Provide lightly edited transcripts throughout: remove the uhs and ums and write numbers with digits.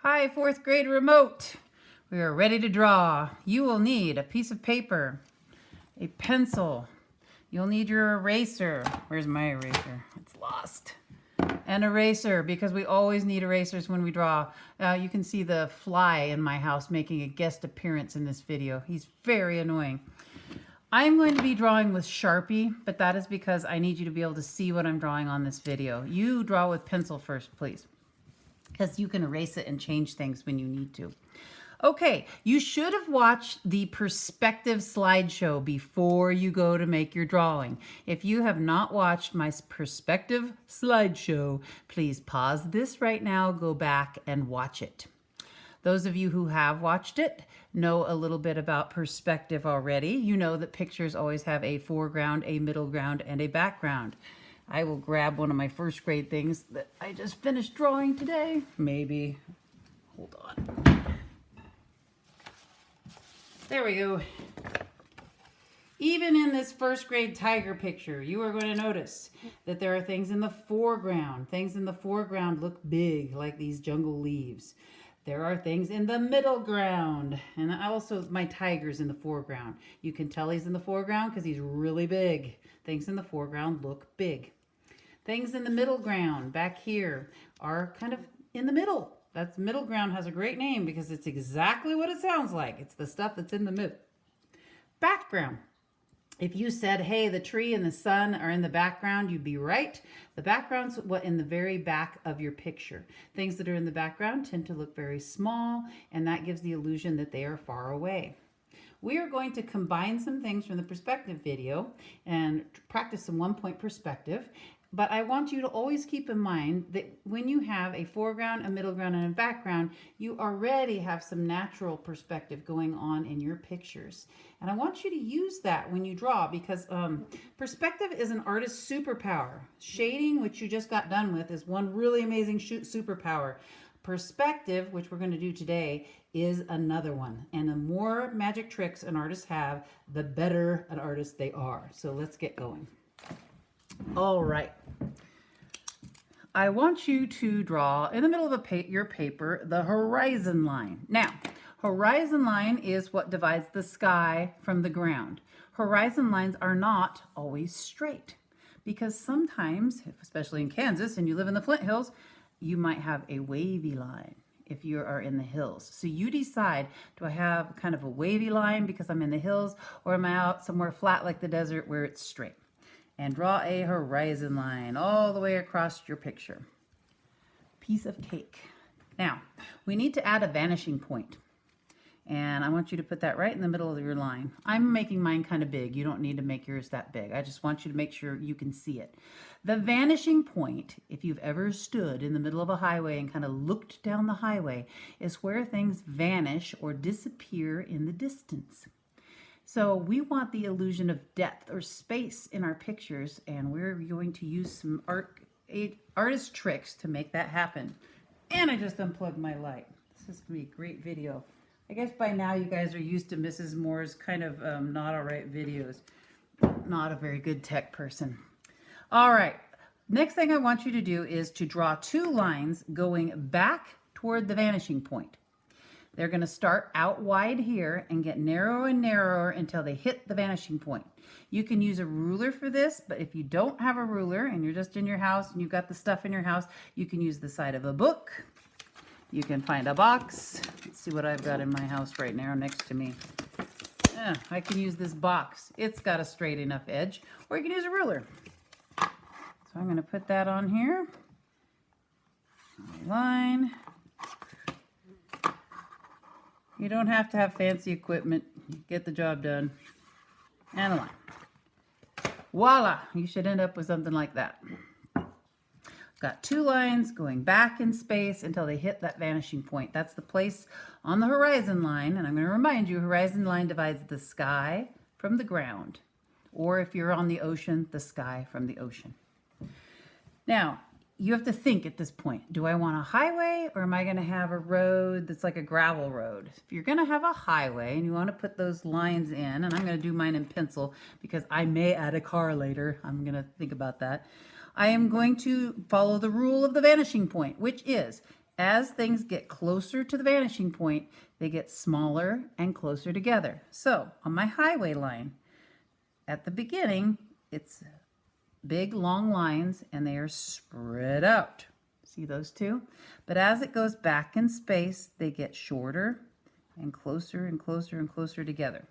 Hi, fourth grade remote. We are ready to draw. You will need a piece of paper, a pencil. You'll need your eraser. Where's my eraser? It's lost. An eraser, because we always need erasers when we draw. You can see the fly in my house making a guest appearance in this video. He's very annoying. I'm going to be drawing with Sharpie, but that is because I need you to be able to see what I'm drawing on this video. You draw with pencil first, please, because you can erase it and change things when you need to. Okay, you should have watched the perspective slideshow before you go to make your drawing. If you have not watched my perspective slideshow, please pause this right now, go back and watch it. Those of you who have watched it know a little bit about perspective already. You know that pictures always have a foreground, a middle ground, and a background. I will grab one of my first grade things that I just finished drawing today. Maybe. Hold on. There we go. Even in this first grade tiger picture, you are going to notice that there are things in the foreground. Things in the foreground look big, like these jungle leaves. There are things in the middle ground, and also my tiger's in the foreground. You can tell he's in the foreground because he's really big. Things in the foreground look big. Things in the middle ground back here are kind of in the middle. That's middle ground has a great name because it's exactly what it sounds like. It's the stuff that's in the middle. Background. If you said, hey, the tree and the sun are in the background, you'd be right. The background's what in the very back of your picture. Things that are in the background tend to look very small, and that gives the illusion that they are far away. We are going to combine some things from the perspective video and practice some one-point perspective. But I want you to always keep in mind that when you have a foreground, a middle ground, and a background, you already have some natural perspective going on in your pictures. And I want you to use that when you draw because perspective is an artist's superpower. Shading, which you just got done with, is one really amazing superpower. Perspective, which we're going to do today, is another one. And the more magic tricks an artist have, the better an artist they are. So let's get going. All right. I want you to draw in the middle of your paper the horizon line. Now, horizon line is what divides the sky from the ground. Horizon lines are not always straight because sometimes, especially in Kansas and you live in the Flint Hills, you might have a wavy line if you are in the hills. So you decide, do I have kind of a wavy line because I'm in the hills, or am I out somewhere flat like the desert where it's straight? And draw a horizon line all the way across your picture. Piece of cake. Now, we need to add a vanishing point. And I want you to put that right in the middle of your line. I'm making mine kind of big. You don't need to make yours that big. I just want you to make sure you can see it. The vanishing point, if you've ever stood in the middle of a highway and kind of looked down the highway, is where things vanish or disappear in the distance. So we want the illusion of depth or space in our pictures, and we're going to use some artist tricks to make that happen. And I just unplugged my light. This is going to be a great video. I guess by now you guys are used to Mrs. Moore's kind of not all right videos. Not a very good tech person. All right. Next thing I want you to do is to draw two lines going back toward the vanishing point. They're going to start out wide here and get narrower and narrower until they hit the vanishing point. You can use a ruler for this, but if you don't have a ruler and you're just in your house and you've got the stuff in your house, you can use the side of a book. You can find a box. Let's see what I've got in my house right now next to me. I can use this box. It's got a straight enough edge, or you can use a ruler. So I'm going to put that on here. Line. You don't have to have fancy equipment. Get the job done. And a line. Voila! You should end up with something like that. Got two lines going back in space until they hit that vanishing point. That's the place on the horizon line. And I'm going to remind you, horizon line divides the sky from the ground. Or if you're on the ocean, the sky from the ocean. Now, you have to think at this point, do I want a highway or am I going to have a road that's like a gravel road? If you're going to have a highway and you want to put those lines in, and I'm going to do mine in pencil because I may add a car later. I'm going to think about that. I am going to follow the rule of the vanishing point, which is As things get closer to the vanishing point, they get smaller and closer together. So on my highway line, at the beginning, it's big long lines and they are spread out. See those two? But as it goes back in space, they get shorter and closer and closer and closer together.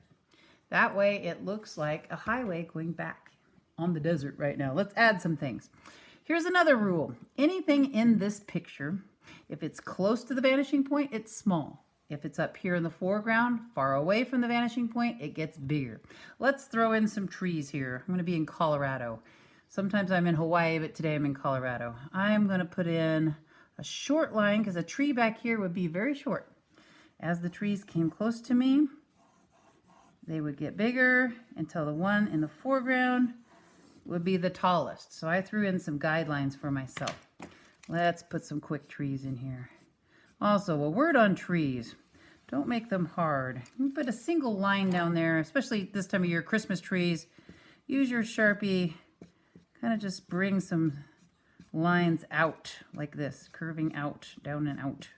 That way it looks like a highway going back on the desert right now. Let's add some things. Here's another rule. Anything in this picture, if it's close to the vanishing point, it's small. If it's up here in the foreground, far away from the vanishing point, it gets bigger. Let's throw in some trees here. I'm going to be in Colorado. Sometimes I'm in Hawaii, but today I'm in Colorado. I'm going to put in a short line because a tree back here would be very short. As the trees came close to me, they would get bigger until the one in the foreground would be the tallest. So I threw in some guidelines for myself. Let's put some quick trees in here. Also, a word on trees. Don't make them hard. You put a single line down there, especially this time of year, Christmas trees. Use your Sharpie. Kind of just bring some lines out like this, curving out, down and out.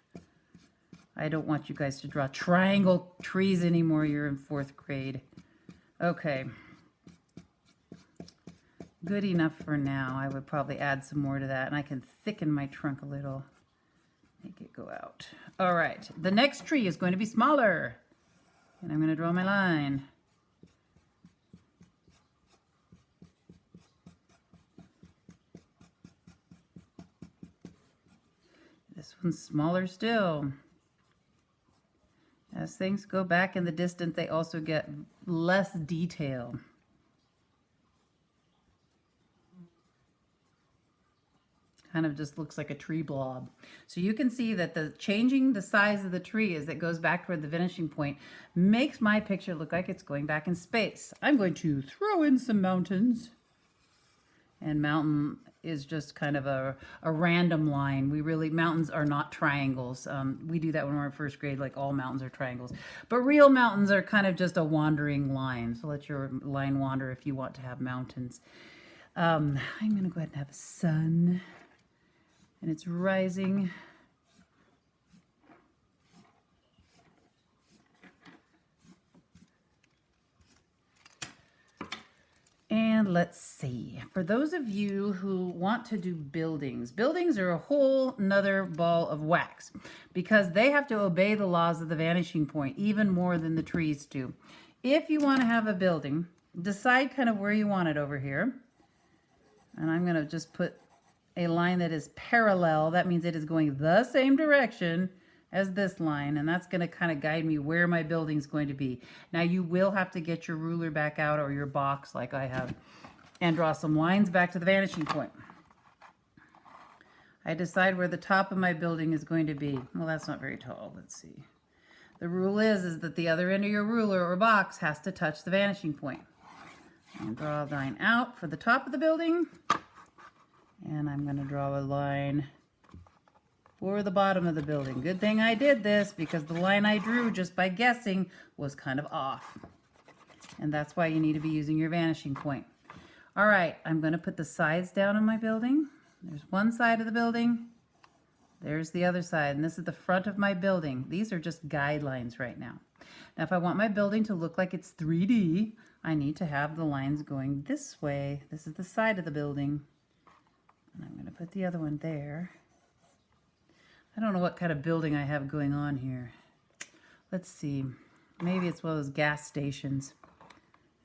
I don't want you guys to draw triangle trees anymore. You're in 4th grade. Okay. Good enough for now. I would probably add some more to that, and I can thicken my trunk a little. Make it go out. All right. The next tree is going to be smaller. And I'm going to draw my line. This one's smaller still. As things go back in the distance, they also get less detail. Kind of just looks like a tree blob. So you can see that the changing the size of the tree as it goes back toward the vanishing point makes my picture look like it's going back in space. I'm going to throw in some mountains. And mountain is just kind of a random line. Mountains are not triangles. We do that when we're in 1st grade, like all mountains are triangles. But real mountains are kind of just a wandering line. So let your line wander if you want to have mountains. I'm going to go ahead and have a sun. And it's rising. And let's see, for those of you who want to do buildings are a whole nother ball of wax because they have to obey the laws of the vanishing point even more than the trees do. If you want to have a building, decide kind of where you want it over here. And I'm going to just put a line that is parallel. That means it is going the same direction as this line, and that's going to kind of guide me where my building is going to be. Now you will have to get your ruler back out or your box like I have and draw some lines back to the vanishing point. I decide where the top of my building is going to be. Well, that's not very tall. Let's see. The rule is that the other end of your ruler or box has to touch the vanishing point. And draw a line out for the top of the building. And I'm going to draw a line for the bottom of the building. Good thing I did this because the line I drew just by guessing was kind of off. And that's why you need to be using your vanishing point. All right, I'm going to put the sides down on my building. There's one side of the building. There's the other side, and this is the front of my building. These are just guidelines right now. Now, if I want my building to look like it's 3D, I need to have the lines going this way. This is the side of the building. And I'm going to put the other one there. I don't know what kind of building I have going on here. Let's see. Maybe it's one of those gas stations.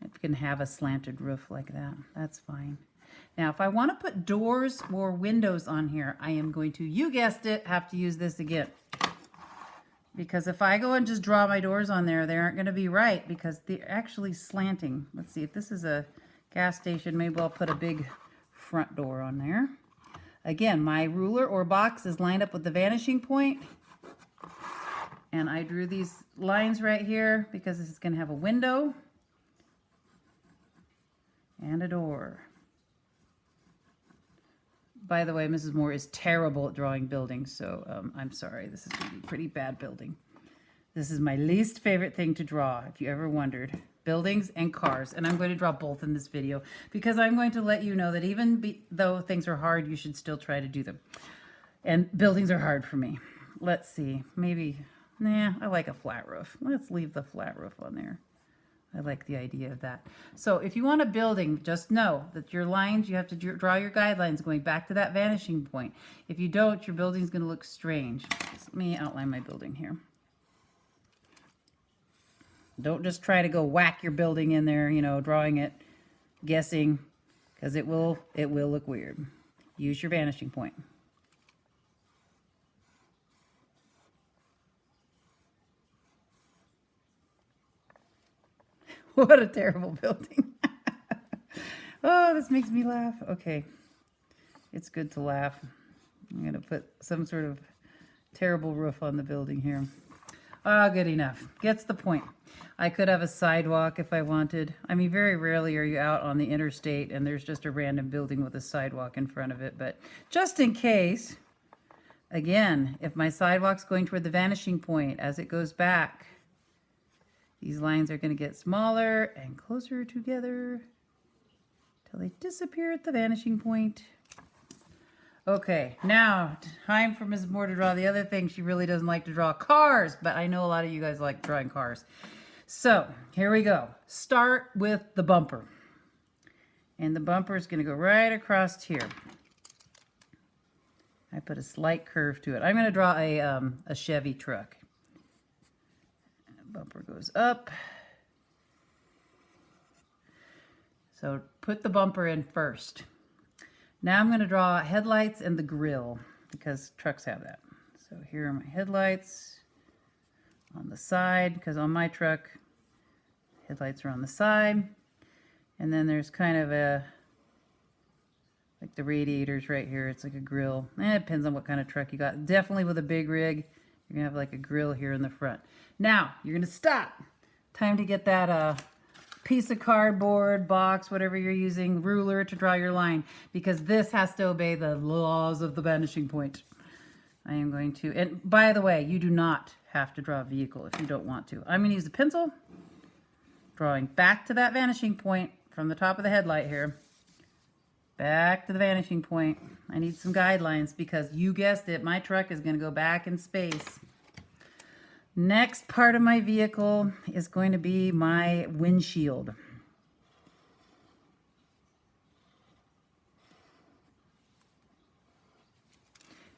It can have a slanted roof like that. That's fine. Now, if I want to put doors or windows on here, I am going to, you guessed it, have to use this again. Because if I go and just draw my doors on there, they aren't going to be right because they're actually slanting. Let's see, if this is a gas station, maybe I'll put a big front door on there. Again, my ruler or box is lined up with the vanishing point. And I drew these lines right here because this is going to have a window and a door. By the way, Mrs. Moore is terrible at drawing buildings, so I'm sorry. This is going to be a pretty bad building. This is my least favorite thing to draw, if you ever wondered. Buildings and cars, and I'm going to draw both in this video because I'm going to let you know that even though things are hard, you should still try to do them. And buildings are hard for me. Let's see, maybe, nah, I like a flat roof. Let's leave the flat roof on there. I like the idea of that. So if you want a building, just know that your lines, you have to draw your guidelines going back to that vanishing point. If you don't, your building's going to look strange. So let me outline my building here. Don't just try to go whack your building in there, you know, drawing it, guessing, because it will look weird. Use your vanishing point. What a terrible building. Oh, this makes me laugh. Okay. It's good to laugh. I'm going to put some sort of terrible roof on the building here. Ah, good enough. Gets the point. I could have a sidewalk if I wanted. I mean, very rarely are you out on the interstate and there's just a random building with a sidewalk in front of it. But just in case, again, if my sidewalk's going toward the vanishing point as it goes back, these lines are going to get smaller and closer together till they disappear at the vanishing point. Okay, now time for Mrs. Moore to draw the other thing. She really doesn't like to draw cars, but I know a lot of you guys like drawing cars. So here we go. Start with the bumper. And the bumper is going to go right across here. I put a slight curve to it. I'm going to draw a Chevy truck. Bumper goes up. So put the bumper in first. Now I'm going to draw headlights and the grill because trucks have that. So here are my headlights on the side because on my truck, headlights are on the side. And then there's kind of like the radiators right here. It's like a grill. It depends on what kind of truck you got. Definitely with a big rig, you're going to have like a grill here in the front. Now, you're going to stop. Time to get that piece of cardboard, box, whatever you're using, ruler to draw your line, because this has to obey the laws of the vanishing point. I am going to, and by the way, you do not have to draw a vehicle if you don't want to. I'm going to use the pencil, drawing back to that vanishing point from the top of the headlight here. Back to the vanishing point. I need some guidelines because you guessed it, my truck is going to go back in space. Next part of my vehicle is going to be my windshield.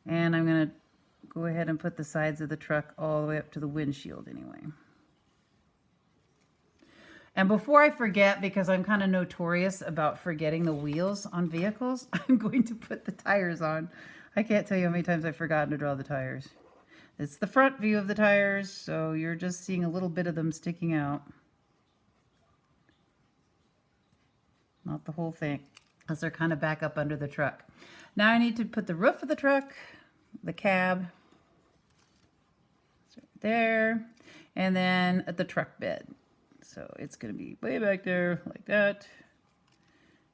And I'm going to go ahead and put the sides of the truck all the way up to the windshield anyway. And before I forget, because I'm kind of notorious about forgetting the wheels on vehicles, I'm going to put the tires on. I can't tell you how many times I've forgotten to draw the tires. It's the front view of the tires, so you're just seeing a little bit of them sticking out. Not the whole thing, because they're kind of back up under the truck. Now I need to put the roof of the truck, the cab, right there, and then at the truck bed. So it's going to be way back there like that.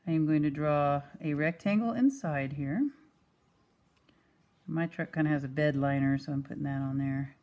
I'm going to draw a rectangle inside here. My truck kind of has a bed liner, so I'm putting that on there.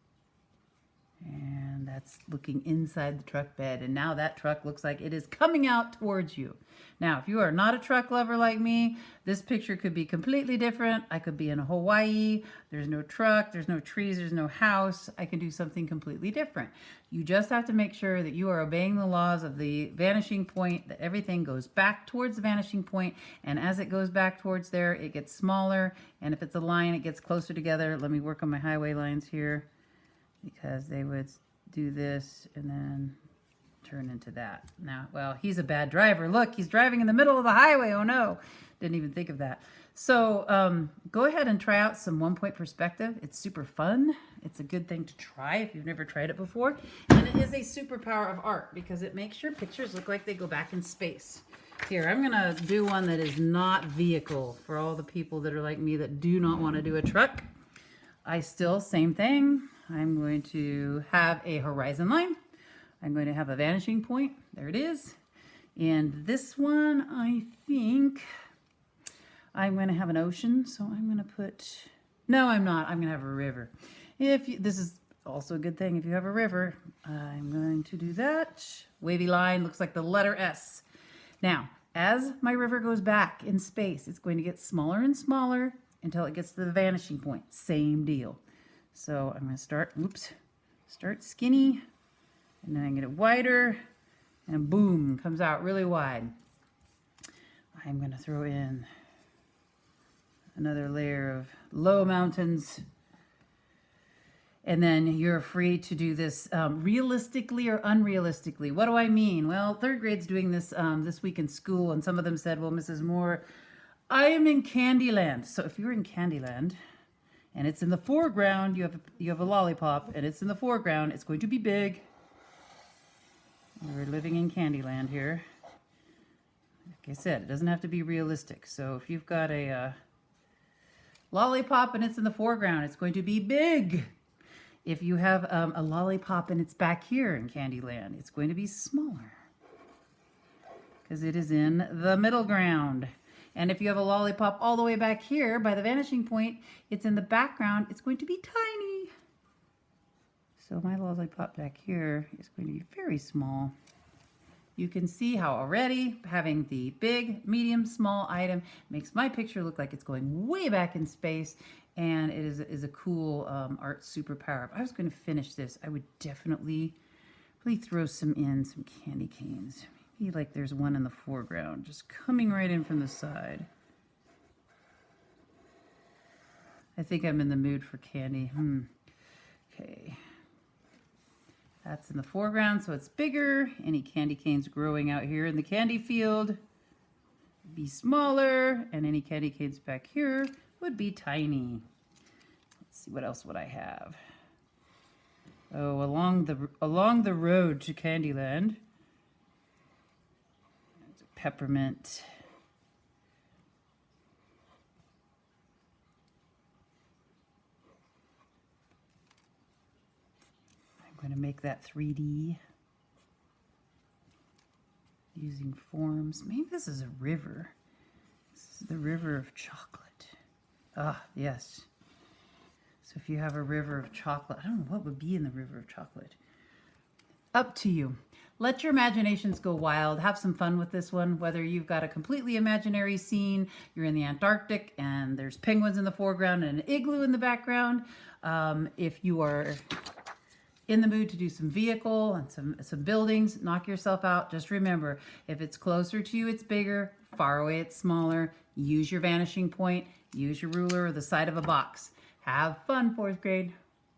And that's looking inside the truck bed. And now that truck looks like it is coming out towards you. Now, if you are not a truck lover like me, this picture could be completely different. I could be in Hawaii. There's no truck. There's no trees. There's no house. I can do something completely different. You just have to make sure that you are obeying the laws of the vanishing point, that everything goes back towards the vanishing point. And as it goes back towards there, it gets smaller. And if it's a line, it gets closer together. Let me work on my highway lines here, because they would do this and then turn into that. Now, well, he's a bad driver. Look, he's driving in the middle of the highway. Oh no, didn't even think of that. So go ahead and try out some one-point perspective. It's super fun. It's a good thing to try if you've never tried it before. And it is a superpower of art because it makes your pictures look like they go back in space. Here, I'm gonna do one that is not vehicle for all the people that are like me that do not want to do a truck. I still, same thing. I'm going to have a horizon line. I'm going to have a vanishing point. There it is. And this one, I think I'm going to have an ocean. So I'm going to put, no, I'm not. I'm going to have a river. This is also a good thing. If you have a river, I'm going to do that. Wavy line looks like the letter S. Now, as my river goes back in space, it's going to get smaller and smaller until it gets to the vanishing point. Same deal. So I'm going to start skinny, and then I get it wider, and boom, comes out really wide. I'm going to throw in another layer of low mountains. And then you're free to do this realistically or unrealistically. What do I mean? Well, third grade's doing this this week in school, and some of them said, well, Mrs. Moore, I am in Candyland. So if you're in Candyland and it's in the foreground, you have a lollipop, and it's in the foreground, it's going to be big. We're living in Candyland here. Like I said, it doesn't have to be realistic. So if you've got a lollipop and it's in the foreground, it's going to be big. If you have a lollipop and it's back here in Candyland, it's going to be smaller because it is in the middle ground. And if you have a lollipop all the way back here by the vanishing point, it's in the background, it's going to be tiny. So my lollipop back here is going to be very small. You can see how already having the big, medium, small item makes my picture look like it's going way back in space, and it is a cool art superpower. If I was going to finish this, I would definitely throw some candy canes. Maybe like there's one in the foreground, just coming right in from the side. I think I'm in the mood for candy. Okay. That's in the foreground, so it's bigger. Any candy canes growing out here in the candy field would be smaller, and any candy canes back here would be tiny. Let's see, what else would I have? Oh, along the road to Candyland, there's a peppermint. I'm going to make that 3D using forms. Maybe this is a river. This is the river of chocolate. Ah, yes. So if you have a river of chocolate, I don't know what would be in the river of chocolate. Up to you. Let your imaginations go wild. Have some fun with this one, whether you've got a completely imaginary scene, you're in the Antarctic and there's penguins in the foreground and an igloo in the background. If you are in the mood to do some vehicle and some buildings, knock yourself out. Just remember, if it's closer to you, it's bigger. Far away, it's smaller. Use your vanishing point. Use your ruler or the side of a box. Have fun, fourth grade.